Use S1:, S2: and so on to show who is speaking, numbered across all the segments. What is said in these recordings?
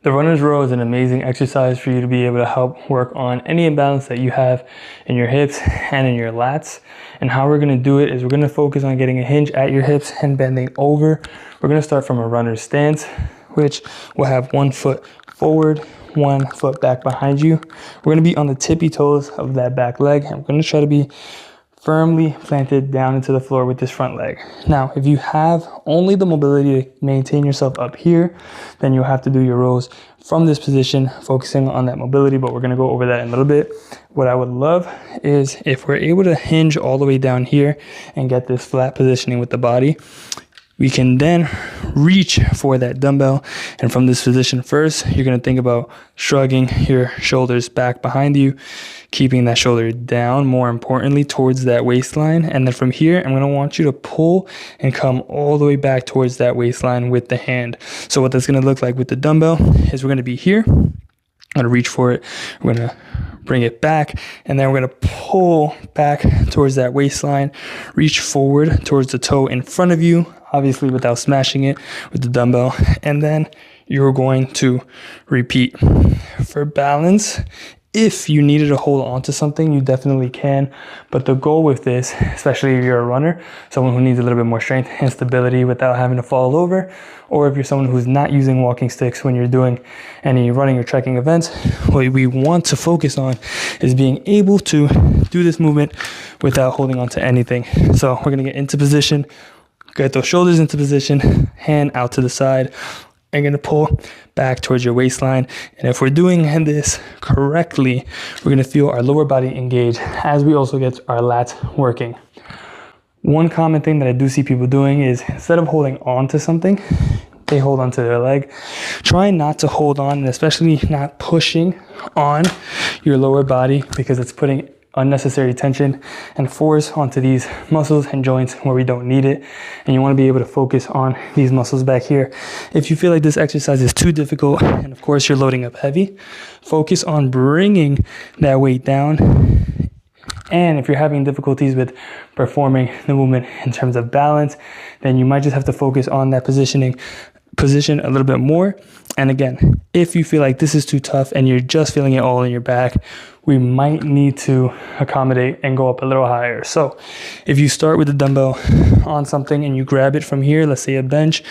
S1: The runner's row is an amazing exercise for you to be able to help work on any imbalance that you have in your hips and in your lats. And how we're going to do it is we're going to focus on getting a hinge at your hips and bending over. We're going to start from a runner's stance, which will have 1 foot forward, 1 foot back behind you. We're going to be on the tippy toes of that back leg, and we're going to try to be firmly planted down into the floor with this front leg. Now, if you have only the mobility to maintain yourself up here, then you'll have to do your rows from this position, focusing on that mobility, but we're gonna go over that in a little bit. What I would love is if we're able to hinge all the way down here and get this flat positioning with the body, we can then reach for that dumbbell. And from this position first, you're going to think about shrugging your shoulders back behind you, keeping that shoulder down, more importantly, towards that waistline. And then from here, I'm going to want you to pull and come all the way back towards that waistline with the hand. So what that's going to look like with the dumbbell is we're going to be here. I'm going to reach for it. We're going to bring it back, and then we're going to pull back towards that waistline, reach forward towards the toe in front of you, obviously without smashing it with the dumbbell, and then you're going to repeat. For balance, if you needed to hold on to something, you definitely can. But the goal with this, especially if you're a runner, someone who needs a little bit more strength and stability without having to fall over, or if you're someone who's not using walking sticks when you're doing any running or trekking events, what we want to focus on is being able to do this movement without holding on to anything. So we're gonna get into position, get those shoulders into position, hand out to the side, and gonna pull back towards your waistline. And if we're doing this correctly, we're gonna feel our lower body engage as we also get our lats working. One common thing that I do see people doing is instead of holding on to something, they hold onto their leg. Try not to hold on, and especially not pushing on your lower body, because it's putting unnecessary tension and force onto these muscles and joints where we don't need it. And you want to be able to focus on these muscles back here. If you feel like this exercise is too difficult, and of course you're loading up heavy, focus on bringing that weight down. And if you're having difficulties with performing the movement in terms of balance, then you might just have to focus on that position a little bit more. And again, if you feel like this is too tough and you're just feeling it all in your back, we might need to accommodate and go up a little higher. So if you start with the dumbbell on something and you grab it from here, let's say a bench,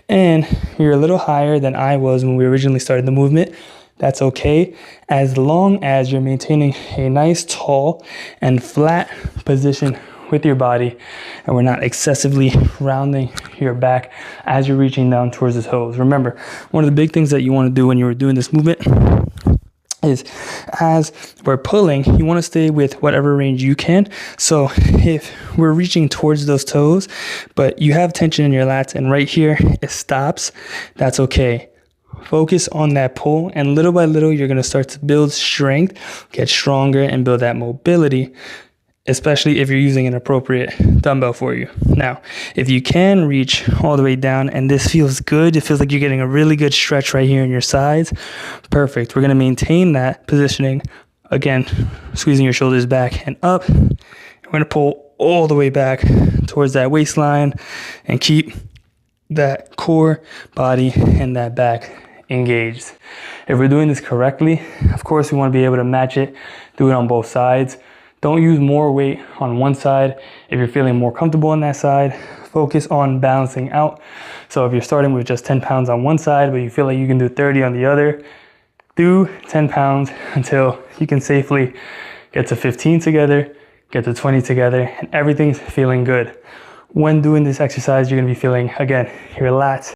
S1: and you're a little higher than I was when we originally started the movement, that's okay, as long as you're maintaining a nice tall and flat position with your body, and we're not excessively rounding your back as you're reaching down towards the toes. Remember, one of the big things that you want to do when you're doing this movement is as we're pulling, you want to stay with whatever range you can. So if we're reaching towards those toes, but you have tension in your lats and right here it stops, that's okay. Focus on that pull, and little by little, you're going to start to build strength, get stronger, and build that mobility, especially if you're using an appropriate dumbbell for you. Now, if you can reach all the way down and this feels good, it feels like you're getting a really good stretch right here in your sides, perfect. We're going to maintain that positioning. Again, squeezing your shoulders back and up. We're going to pull all the way back towards that waistline and keep that core, body, and that back engaged. If we're doing this correctly, of course, we want to be able to match it, do it on both sides. Don't use more weight on one side. If you're feeling more comfortable on that side, focus on balancing out. So if you're starting with just 10 pounds on one side, but you feel like you can do 30 on the other, do 10 pounds until you can safely get to 15 together, get to 20 together, and everything's feeling good. When doing this exercise, you're gonna be feeling, again, your lats,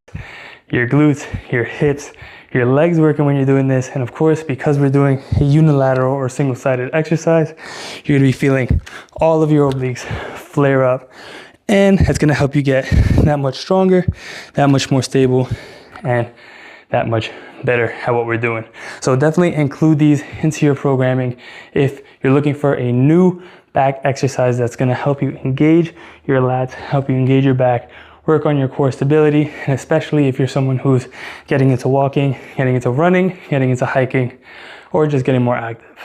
S1: your glutes, your hips, your legs working when you're doing this. And of course, because we're doing a unilateral or single-sided exercise, you're gonna be feeling all of your obliques flare up. And it's gonna help you get that much stronger, that much more stable, and that much better at what we're doing. So definitely include these into your programming if you're looking for a new back exercise that's gonna help you engage your lats, help you engage your back, work on your core stability, and especially if you're someone who's getting into walking, getting into running, getting into hiking, or just getting more active.